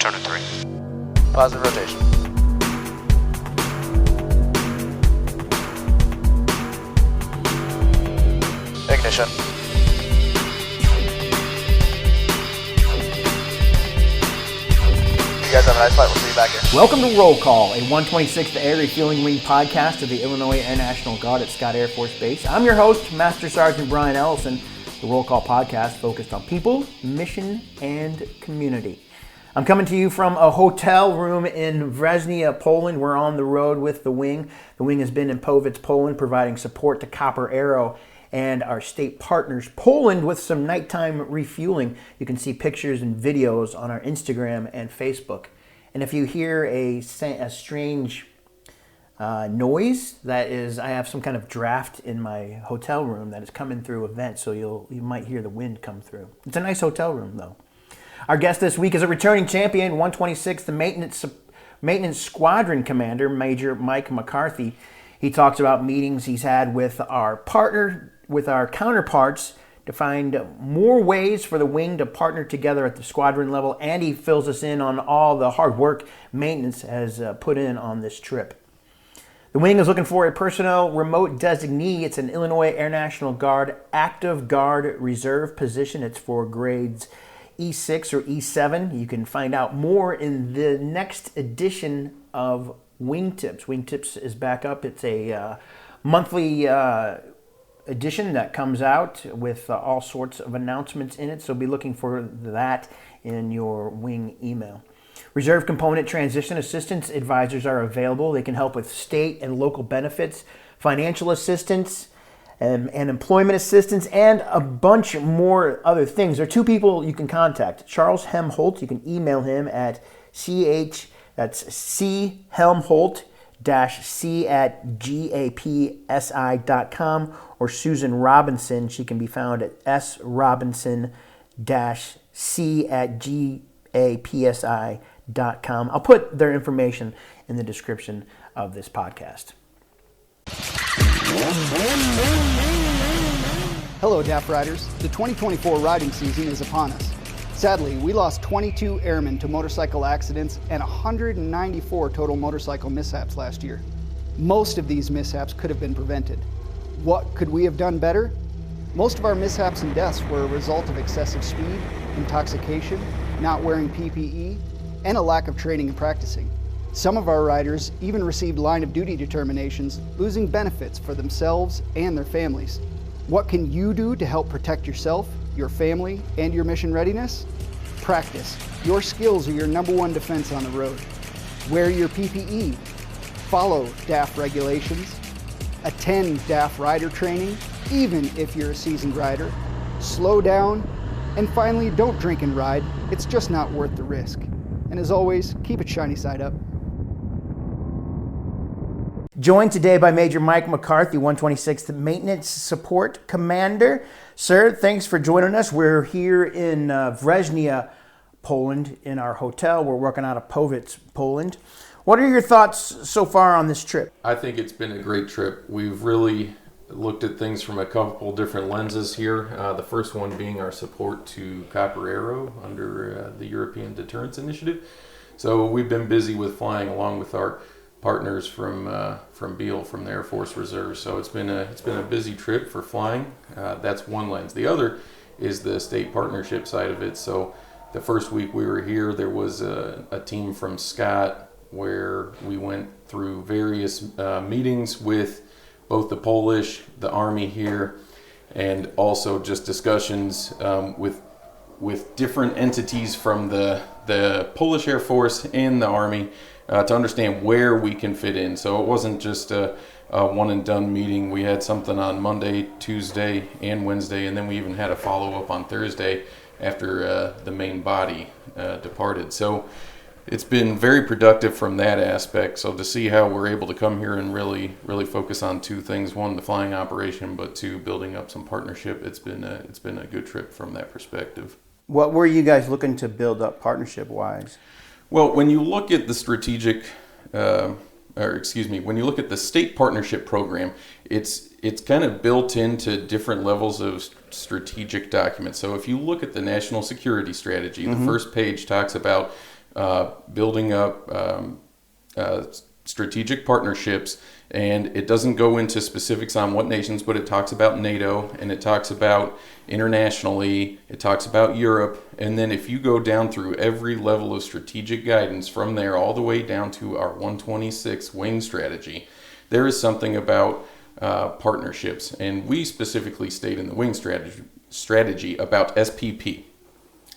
Turn to 3. Positive rotation. Ignition. You guys have a nice flight. We'll see you back here. Welcome to Roll Call, a 126th Air Refueling Wing podcast of the Illinois Air National Guard at Scott Air Force Base. I'm your host, Master Sergeant Brian Ellison. The Roll Call podcast focused on people, mission, and community. I'm coming to you from a hotel room in Września, Poland. We're on the road with the wing. The wing has been in Powidz, Poland, providing support to Copper Arrow and our state partners, Poland, with some nighttime refueling. You can see pictures and videos on our Instagram and Facebook. And if you hear a strange noise, that is, I have some kind of draft in my hotel room that is coming through a vent, so you might hear the wind come through. It's a nice hotel room, though. Our guest this week is a returning champion, 126th Maintenance Squadron Commander, Major Mike McCarthy. He talks about meetings he's had with our counterparts to find more ways for the wing to partner together at the squadron level, and he fills us in on all the hard work maintenance has put in on this trip. The wing is looking for a personnel remote designee. It's an Illinois Air National Guard active guard reserve position. It's for grades E6 or E7. You can find out more in the next edition of Wingtips. Wingtips is back up. It's a monthly edition that comes out with all sorts of announcements in it, so be looking for that in your wing email. Reserve component transition assistance advisors are available. They can help with state and local benefits, financial assistance, and employment assistance, and a bunch more other things. There are two people you can contact. Charles Helmholt, you can email him at CHelmholt-c@gapsi.com, or Susan Robinson. She can be found at SRobinson-c@gapsi.com. I'll put their information in the description of this podcast. Hello, DAF Riders. The 2024 riding season is upon us. Sadly, we lost 22 airmen to motorcycle accidents and 194 total motorcycle mishaps last year. Most of these mishaps could have been prevented. What could we have done better? Most of our mishaps and deaths were a result of excessive speed, intoxication, not wearing PPE, and a lack of training and practicing. Some of our riders even received line of duty determinations, losing benefits for themselves and their families. What can you do to help protect yourself, your family, and your mission readiness? Practice. Your skills are your #1 defense on the road. Wear your PPE. Follow DAF regulations. Attend DAF rider training, even if you're a seasoned rider. Slow down. And finally, don't drink and ride. It's just not worth the risk. And as always, keep it shiny side up. Joined today by Major Mike McCarthy, 126th Maintenance Support Commander. Sir, thanks for joining us. We're here in Września, Poland, in our hotel. We're working out of Powidz, Poland. What are your thoughts so far on this trip? I think it's been a great trip. We've really looked at things from a couple different lenses here. The first one being our support to Copper Arrow under the European Deterrence Initiative. So we've been busy with flying along with our partners from Beale, from the Air Force Reserve. So it's been a busy trip for flying. That's one lens. The other is the state partnership side of it. So the first week we were here, there was a team from Scott where we went through various meetings with both the Polish, the Army here, and also just discussions with different entities from the Polish Air Force and the Army to understand where we can fit in. So it wasn't just a one and done meeting. We had something on Monday, Tuesday, and Wednesday, and then we even had a follow-up on Thursday after the main body departed. So it's been very productive from that aspect. So to see how we're able to come here and really focus on two things: one, the flying operation, but two, building up some partnership. It's been a good trip from that perspective. What were you guys looking to build up partnership-wise? Well, when you look at the when you look at the state partnership program, it's kind of built into different levels of strategic documents. So if you look at the national security strategy, the first page talks about building up strategic partnerships, and it doesn't go into specifics on what nations, but it talks about NATO, and it talks about internationally, it talks about Europe, and then if you go down through every level of strategic guidance from there all the way down to our 126 wing strategy, there is something about partnerships, and we specifically state in the wing strategy about SPP.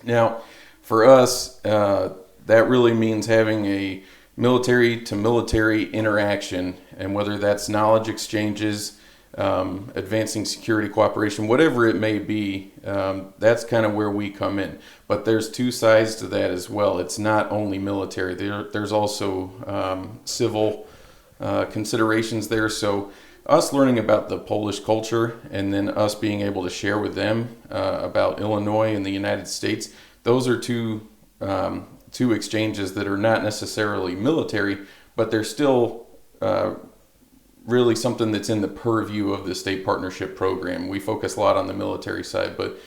Now, for us, that really means having a military to military interaction, and whether that's knowledge exchanges, advancing security cooperation, whatever it may be, that's kind of where we come in. But there's two sides to that as well. It's not only military. There's also civil considerations there. So us learning about the Polish culture and then us being able to share with them about Illinois and the United States, those are two exchanges that are not necessarily military, but they're still really something that's in the purview of the state partnership program. We focus a lot on the military side, but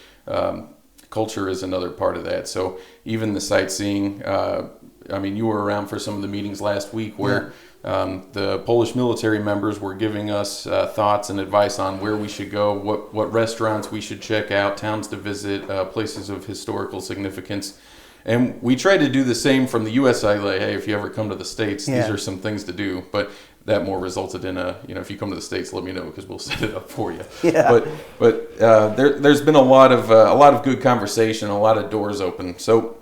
culture is another part of that. So even the sightseeing, you were around for some of the meetings last week where the Polish military members were giving us thoughts and advice on where we should go, what restaurants we should check out, towns to visit, places of historical significance. And we try to do the same from the U.S. side, like, hey, if you ever come to the States, these are some things to do. But that more resulted in if you come to the States, let me know because we'll set it up for you. Yeah. But there's been a lot of good conversation, a lot of doors open. So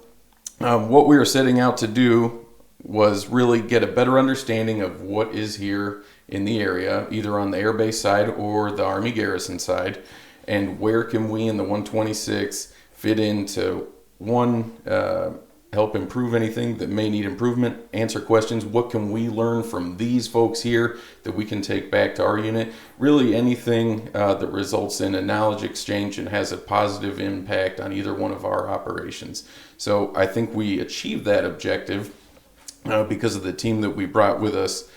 what we were setting out to do was really get a better understanding of what is here in the area, either on the Air Base side or the Army Garrison side, and where can we in the 126 fit into help improve anything that may need improvement, answer questions, what can we learn from these folks here that we can take back to our unit, really anything that results in a knowledge exchange and has a positive impact on either one of our operations. So I think we achieved that objective because of the team that we brought with us,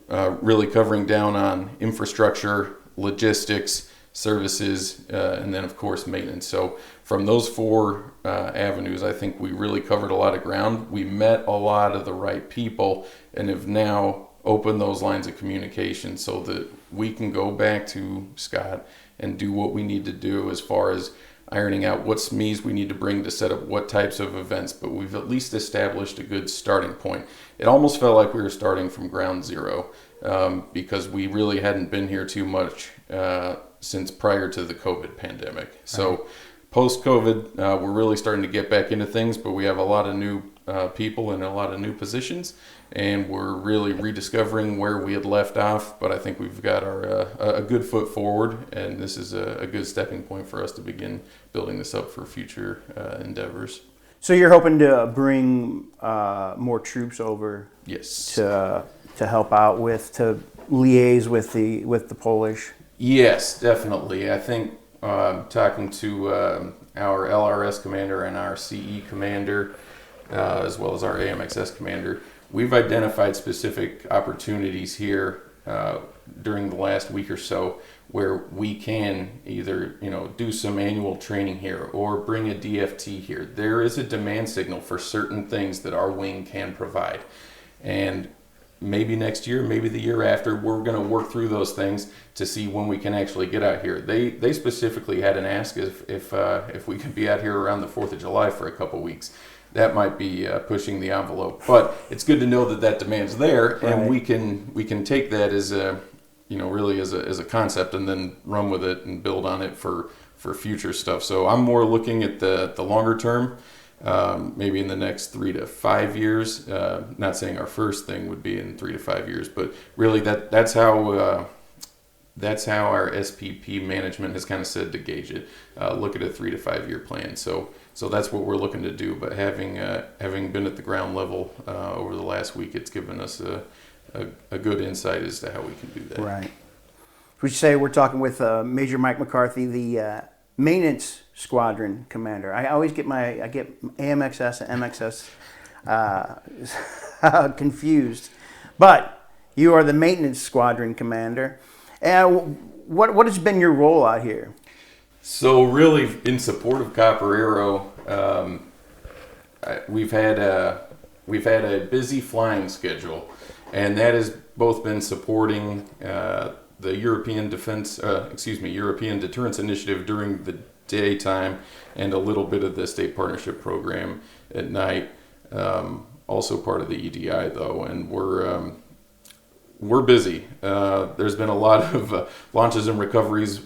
really covering down on infrastructure, logistics, services, and then of course maintenance. So from those four avenues, I think we really covered a lot of ground. We met a lot of the right people and have now opened those lines of communication so that we can go back to Scott and do what we need to do as far as ironing out what SMEs we need to bring to set up what types of events, but we've at least established a good starting point. It almost felt like we were starting from ground zero because we really hadn't been here too much since prior to the COVID pandemic. So post-COVID, we're really starting to get back into things, but we have a lot of new people and a lot of new positions, and we're really rediscovering where we had left off. But I think we've got a good foot forward, and this is a good stepping point for us to begin building this up for future endeavors. So you're hoping to bring more troops over? Yes. To help out to liaise with the Polish? Yes, definitely. I think talking to our LRS commander and our CE commander, as well as our AMXS commander, we've identified specific opportunities here during the last week or so where we can either do some annual training here or bring a DFT here. There is a demand signal for certain things that our wing can provide, and maybe next year, maybe the year after, we're going to work through those things to see when we can actually get out here. They specifically had an ask if we could be out here around the 4th of July for a couple weeks. That might be pushing the envelope, but it's good to know that demand's there, right. And we can take that as really as a concept and then run with it and build on it for future stuff. So I'm more looking at the longer term. Maybe in the next 3 to 5 years. Not saying our first thing would be in 3 to 5 years, but really that's how our SPP management has kind of said to gauge it. Look at a 3 to 5 year plan. So that's what we're looking to do. But having been at the ground level over the last week, it's given us a good insight as to how we can do that. Right. Would you say we're talking with Major Mike McCarthy, the Maintenance Squadron commander? I always get AMXS and MXS confused, but you are the Maintenance Squadron commander. What has been your role out here? So really, in support of Copper Arrow, we've had we've had a busy flying schedule, and that has both been supporting the European European Deterrence Initiative during the daytime, and a little bit of the state partnership program at night. Also part of the EDI though, and we're busy. There's been a lot of launches and recoveries,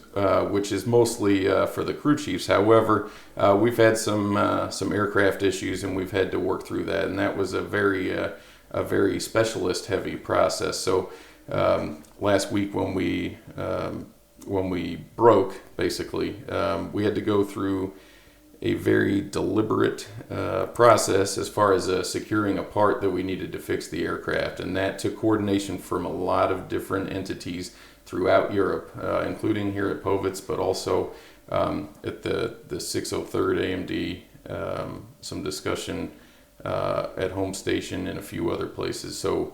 which is mostly for the crew chiefs. However, we've had some aircraft issues, and we've had to work through that, and that was a very specialist heavy process. So last week when we broke, basically, we had to go through a very deliberate process as far as securing a part that we needed to fix the aircraft, and that took coordination from a lot of different entities throughout Europe, including here at Povitz, but also at the 603rd AMD, some discussion at Home Station and a few other places. So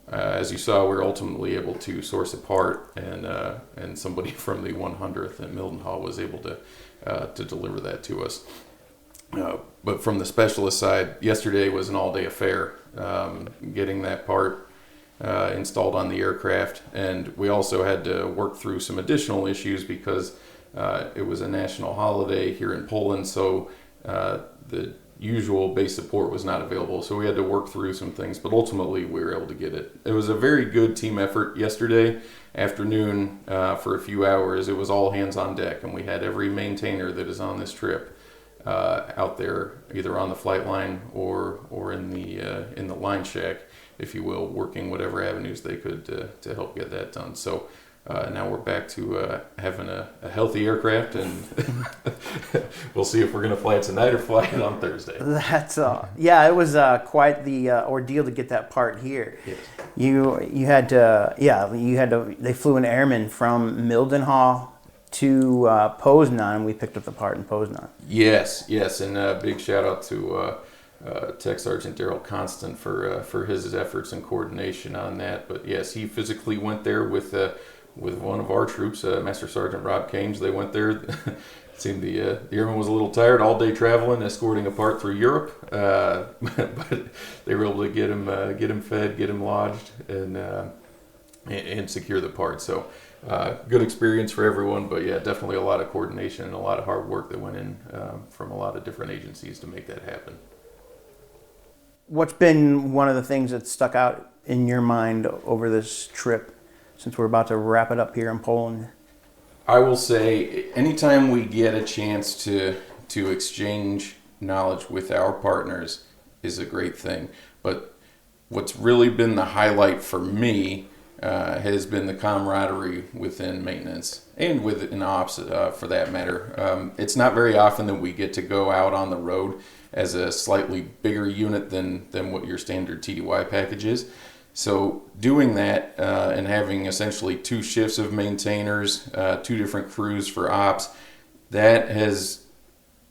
as you saw, we were ultimately able to source a part, and somebody from the 100th in Mildenhall was able to deliver that to us. But from the specialist side, yesterday was an all-day affair, getting that part installed on the aircraft, and we also had to work through some additional issues because it was a national holiday here in Poland, so the usual base support was not available, so we had to work through some things, but ultimately we were able to get it. It was a very good team effort yesterday afternoon. For a few hours it was all hands on deck, and we had every maintainer that is on this trip out there, either on the flight line or in the line shack, if you will, working whatever avenues they could to help get that done. So now we're back to having a healthy aircraft, and we'll see if we're going to fly it tonight or fly it on Thursday. That's yeah, it was quite the ordeal to get that part here. Yes. You had to they flew an airman from Mildenhall to Poznan, and we picked up the part in Poznan. Yes, and big shout out to Tech Sergeant Daryl Constant for his efforts and coordination on that. But yes, he physically went there with one of our troops, Master Sergeant Rob Kames. They went there. It seemed the airman was a little tired, all day traveling, escorting a part through Europe, but they were able to get him fed, get him lodged, and secure the part. So good experience for everyone, but yeah, definitely a lot of coordination and a lot of hard work that went in from a lot of different agencies to make that happen. What's been one of the things that stuck out in your mind over this trip, since we're about to wrap it up here in Poland? I will say, anytime we get a chance to exchange knowledge with our partners is a great thing. But what's really been the highlight for me has been the camaraderie within maintenance and within ops, for that matter. It's not very often that we get to go out on the road as a slightly bigger unit than what your standard TDY package is. So doing that and having essentially two shifts of maintainers, two different crews for ops, that has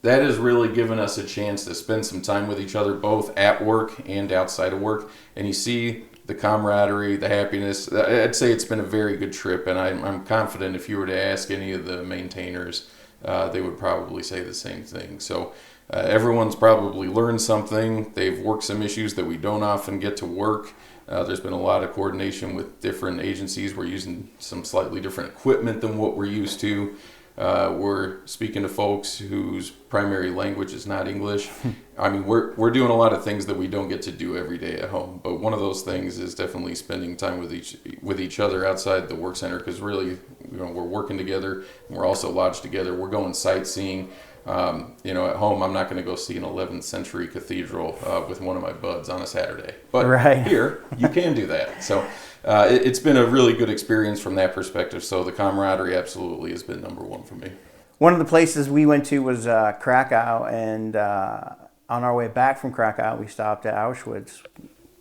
really given us a chance to spend some time with each other, both at work and outside of work. And you see the camaraderie, the happiness. I'd say it's been a very good trip, and I'm confident if you were to ask any of the maintainers, they would probably say the same thing. So everyone's probably learned something. They've worked some issues that we don't often get to work. There's been a lot of coordination with different agencies. We're using some slightly different equipment than what we're used to. We're speaking to folks whose primary language is not English. I mean, we're doing a lot of things that we don't get to do every day at home. But one of those things is definitely spending time with each other outside the work center, because really, we're working together and we're also lodged together. We're going sightseeing. At home, I'm not going to go see an 11th century cathedral with one of my buds on a Saturday. But right here, you can do that. So it's been a really good experience from that perspective. So the camaraderie absolutely has been number one for me. One of the places we went to was Krakow, and on our way back from Krakow, we stopped at Auschwitz.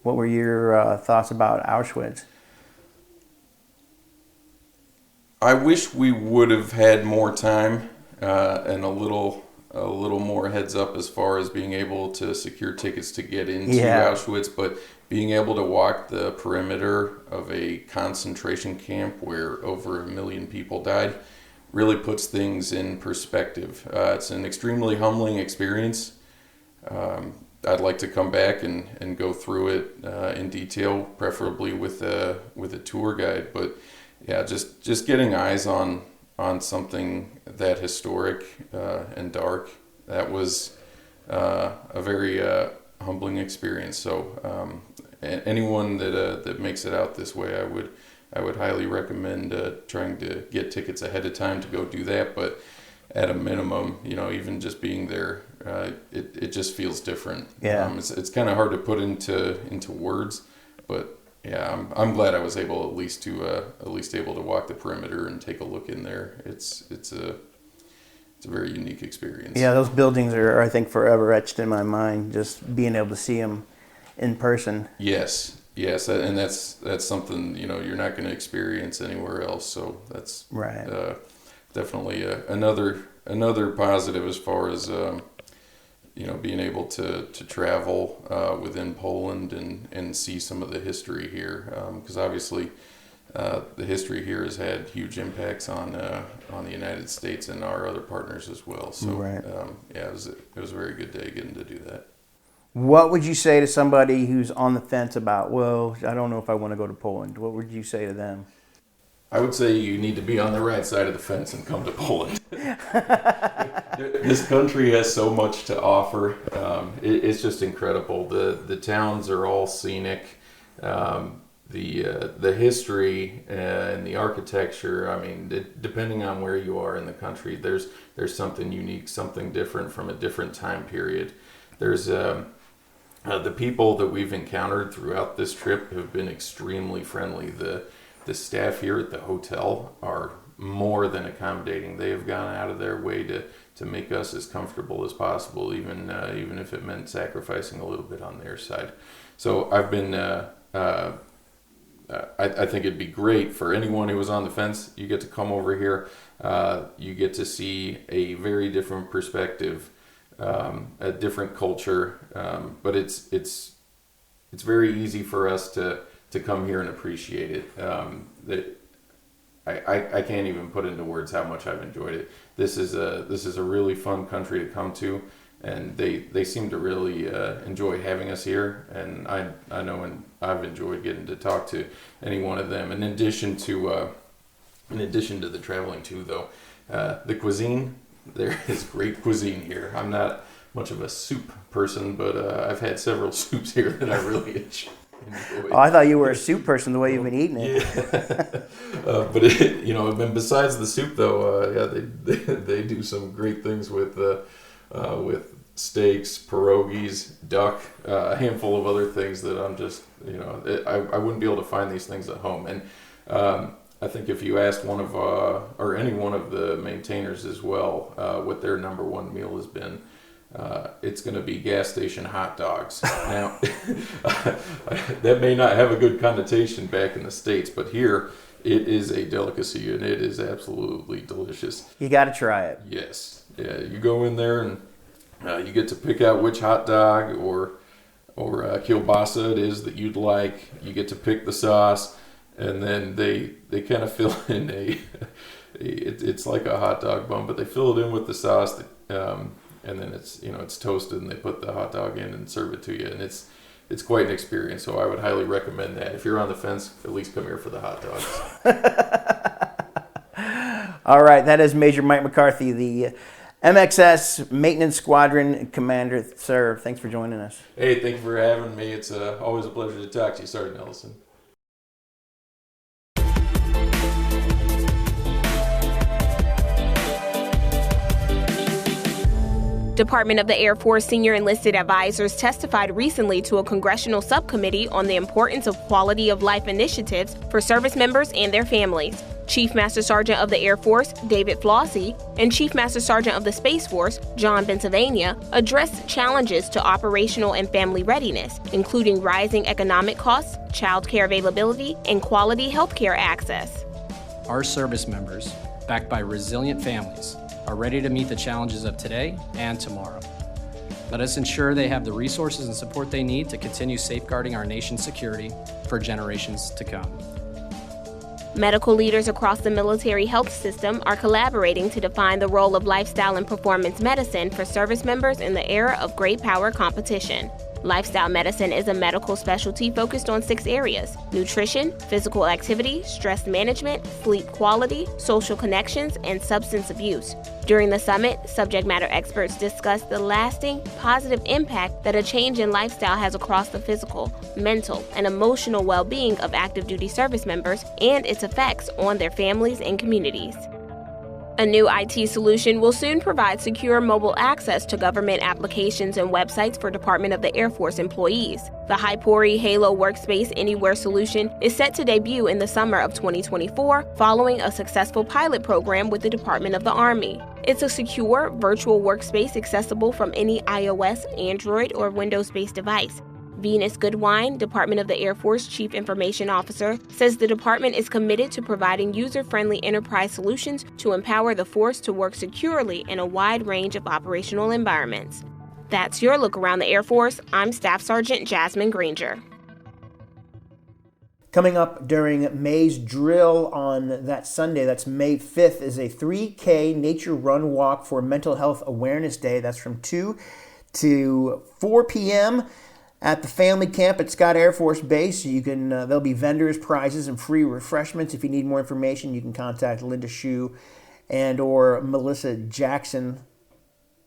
What were your thoughts about Auschwitz? I wish we would have had more time and a little more heads up as far as being able to secure tickets to get into Auschwitz, but being able to walk the perimeter of a concentration camp where over 1 million people died really puts things in perspective. It's an extremely humbling experience. I'd like to come back and go through it in detail, preferably with a tour guide. But yeah, just getting eyes on something that historic and dark, that was a very humbling experience. So anyone that makes it out this way, I would highly recommend trying to get tickets ahead of time to go do that. But at a minimum, even just being there, it just feels different. Yeah. It's kind of hard to put into words, but yeah, I'm glad I was able at least able to walk the perimeter and take a look in there. It's a very unique experience. Yeah, those buildings are, I think, forever etched in my mind, just being able to see them in person. Yes, and that's something you're not going to experience anywhere else. So that's right. Definitely another positive as far as being able to travel within Poland and see some of the history here, because obviously the history here has had huge impacts on the United States and our other partners as well. So right. It was a very good day getting to do that. What would you say to somebody who's on the fence about, well, I don't know if I want to go to Poland? What would you say to them? I would say you need to be on the right side of the fence and come to Poland. This country has so much to offer. It's just incredible. The towns are all scenic. The history and the architecture. I mean, depending on where you are in the country, there's something unique, something different from a different time period. There's the people that we've encountered throughout this trip have been extremely friendly. The staff here at the hotel are more than accommodating. They have gone out of their way to make us as comfortable as possible, even if it meant sacrificing a little bit on their side. So I've been, I think it'd be great for anyone who was on the fence. You get to come over here. You get to see a very different perspective, a different culture, but it's very easy for us to come here and appreciate it. I can't even put into words how much I've enjoyed it. This is a really fun country to come to, and they seem to really enjoy having us here. And I know, and I've enjoyed getting to talk to any one of them. In addition to the traveling too, though, the cuisine, there is great cuisine here. I'm not much of a soup person, but I've had several soups here that I really enjoy. Oh, I thought you were a soup person the way you've been eating it. Yeah. But besides the soup though, they do some great things with steaks, pierogies, duck, a handful of other things that I'm just, I wouldn't be able to find these things at home. And I think if you asked one of or any one of the maintainers as well, what their number one meal has been, it's going to be gas station hot dogs. Now, that may not have a good connotation back in the States, but here it is a delicacy and it is absolutely delicious. You got to try it. Yes. Yeah, you go in there and you get to pick out which hot dog or kielbasa it is that you'd like. You get to pick the sauce, and then they kind of fill in it's like a hot dog bun, but they fill it in with the sauce. And then it's toasted, and they put the hot dog in and serve it to you, and it's quite an experience. So I would highly recommend that. If you're on the fence, at least come here for the hot dogs. All right, that is Major Mike McCarthy, the MXS Maintenance Squadron Commander. Sir, thanks for joining us. Hey, thank you for having me. It's always a pleasure to talk to you, Sergeant Ellison. Department of the Air Force senior enlisted advisors testified recently to a congressional subcommittee on the importance of quality of life initiatives for service members and their families. Chief Master Sergeant of the Air Force, David Flossie, and Chief Master Sergeant of the Space Force, John Pennsylvania, addressed challenges to operational and family readiness, including rising economic costs, child care availability, and quality health care access. Our service members, backed by resilient families, are ready to meet the challenges of today and tomorrow. Let us ensure they have the resources and support they need to continue safeguarding our nation's security for generations to come. Medical leaders across the military health system are collaborating to define the role of lifestyle and performance medicine for service members in the era of great power competition. Lifestyle medicine is a medical specialty focused on 6 areas: nutrition, physical activity, stress management, sleep quality, social connections, and substance abuse. During the summit, subject matter experts discussed the lasting, positive impact that a change in lifestyle has across the physical, mental, and emotional well-being of active duty service members and its effects on their families and communities. A new IT solution will soon provide secure mobile access to government applications and websites for Department of the Air Force employees. The Hypori Halo Workspace Anywhere solution is set to debut in the summer of 2024 following a successful pilot program with the Department of the Army. It's a secure, virtual workspace accessible from any iOS, Android, or Windows-based device. Venus Goodwine, Department of the Air Force Chief Information Officer, says the department is committed to providing user-friendly enterprise solutions to empower the force to work securely in a wide range of operational environments. That's your look around the Air Force. I'm Staff Sergeant Jasmine Granger. Coming up during May's drill on that Sunday, that's May 5th, is a 3K nature run walk for Mental Health Awareness Day. That's from 2 to 4 p.m. at the family camp at Scott Air Force Base. You can there'll be vendors, prizes, and free refreshments. If you need more information, you can contact Linda Shue and or Melissa Jackson.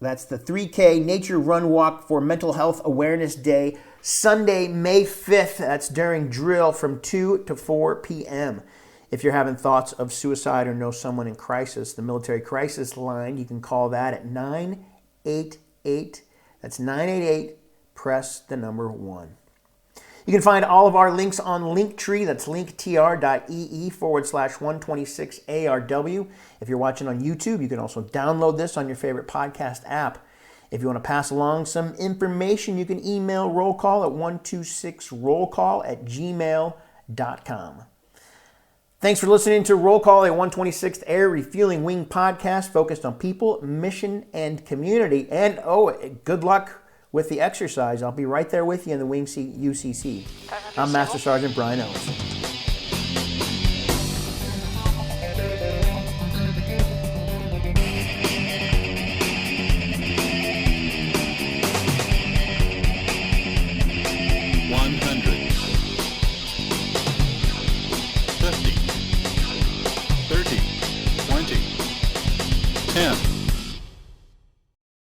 That's the 3K Nature Run Walk for Mental Health Awareness Day, Sunday, May 5th. That's during drill from 2 to 4 p.m. If you're having thoughts of suicide or know someone in crisis, the military crisis line, you can call that at 988. That's 988. Press the number 1. You can find all of our links on Linktree. That's linktr.ee/126ARW. If you're watching on YouTube, you can also download this on your favorite podcast app. If you want to pass along some information, you can email roll call at 126rollcall@gmail.com. Thanks for listening to Roll Call, a 126th Air Refueling Wing podcast focused on people, mission, and community. And good luck with the exercise. I'll be right there with you in the Wing UCC. I'm Master Sergeant Brian Ellison.